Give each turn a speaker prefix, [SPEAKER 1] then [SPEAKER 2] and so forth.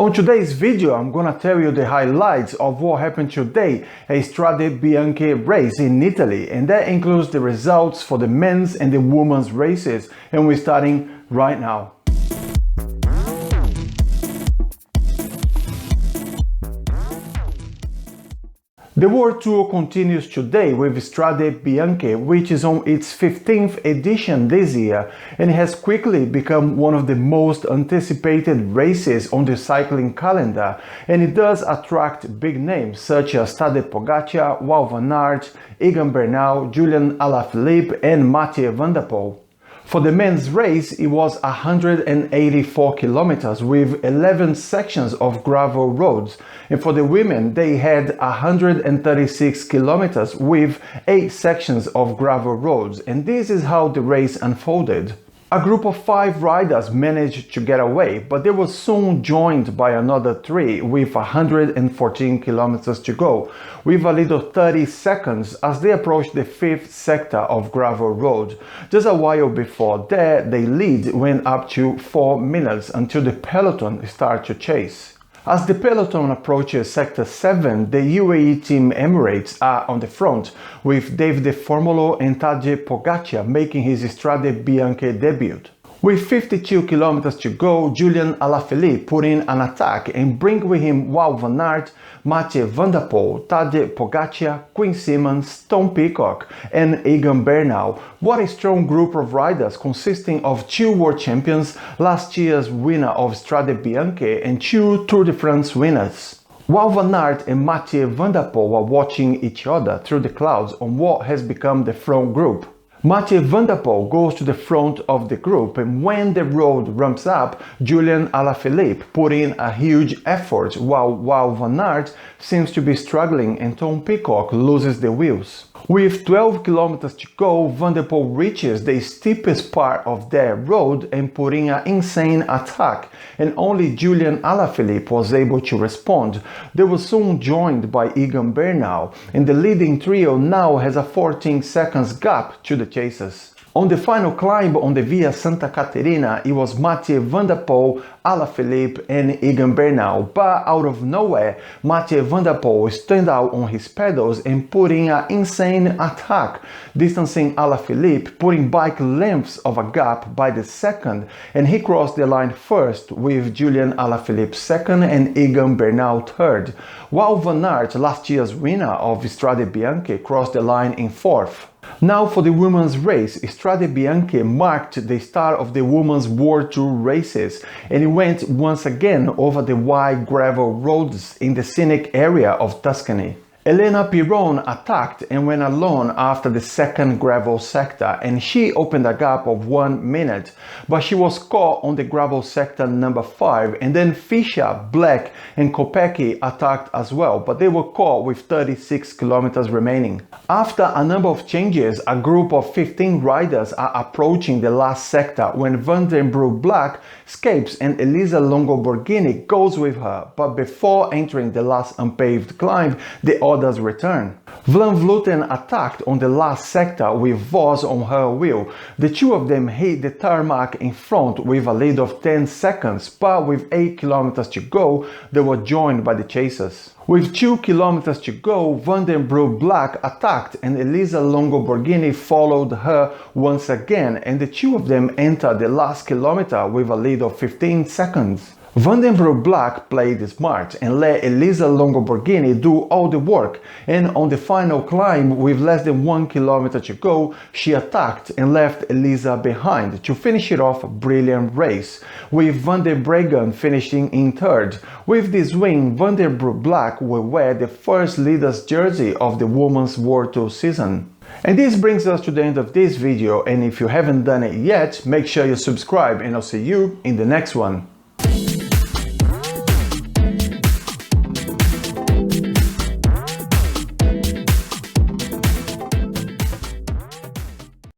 [SPEAKER 1] On today's video, I'm gonna tell you the highlights of what happened today at Strade Bianche race in Italy, and that includes the results for the men's and the women's races, and we're starting right now. The World Tour continues today with Strade Bianche, which is on its 15th edition this year, and it has quickly become one of the most anticipated races on the cycling calendar, and it does attract big names such as Tadej Pogacar, Wout van Aert, Egan Bernal, Julian Alaphilippe and Mathieu van der Poel. For the men's race, it was 184 kilometers with 11 sections of gravel roads, and for the women they had 136 kilometers with 8 sections of gravel roads, and this is how the race unfolded. A group of 5 riders managed to get away, but they were soon joined by another 3 with 114 kilometers to go, with a little 30 seconds as they approached the 5th sector of gravel road. Just a while before that, their lead went up to 4 minutes until the peloton started to chase. As the peloton approaches Sector 7, the UAE team Emirates are on the front, with Davide Formolo and Tadej Pogacar making his Strade Bianche debut. With 52 kilometers to go, Julian Alaphilippe put in an attack and bring with him Wout van Aert, Mathieu van der Poel, Tadej Pogacar, Quinn Simmons, Tom Pidcock and Egan Bernal. What a strong group of riders consisting of 2 world champions, last year's winner of Strade Bianche and 2 Tour de France winners. Wout van Aert and Mathieu van der Poel were watching each other through the clouds on what has become the front group. Mathieu van der Poel goes to the front of the group, and when the road ramps up, Julian Alaphilippe put in a huge effort while Wout van Aert seems to be struggling and Tom Pidcock loses the wheels. With 12 kilometers to go, Van der Poel reaches the steepest part of their road and put in an insane attack, and only Julian Alaphilippe was able to respond. They were soon joined by Egan Bernal, and the leading trio now has a 14 seconds gap to the chasers. On the final climb on the Via Santa Caterina, it was Mathieu van der Poel, Alaphilippe and Egan Bernal, but out of nowhere, Mathieu van der Poel stood out on his pedals and put in an insane attack, distancing Alaphilippe, putting bike lengths of a gap by the second, and he crossed the line first with Julian Alaphilippe second and Egan Bernal third, while Van Aert, last year's winner of Strade Bianche, crossed the line in fourth. Now for the women's race, Strade Bianche marked the start of the women's World Tour races, and it went once again over the wide gravel roads in the scenic area of Tuscany. Elena Piron attacked and went alone after the second gravel sector, and she opened a gap of 1 minute, but she was caught on the gravel sector number 5, and then Fischer, Black and Kopecky attacked as well, but they were caught with 36 kilometers remaining. After a number of changes, a group of 15 riders are approaching the last sector when Van den Broek Black escapes and Elisa Longo Borghini goes with her, but before entering the last unpaved climb, the others return. Van Vleuten attacked on the last sector with Vos on her wheel. The 2 of them hit the tarmac in front with a lead of 10 seconds, but with 8 kilometers to go, they were joined by the chasers. With 2 kilometers to go, Van den Broek Black attacked and Elisa Longo Borghini followed her once again, and the 2 of them entered the last kilometer with a lead of 15 seconds. Van den Broek Black played smart and let Elisa Longo Borghini do all the work, and on the final climb with less than 1 kilometer to go, she attacked and left Elisa behind to finish it off a brilliant race, with Van der Breggen finishing in third. With this win, Van den Broek Black will wear the first leader's jersey of the Women's World Tour season. And this brings us to the end of this video, and if you haven't done it yet, make sure you subscribe and I'll see you in the next one.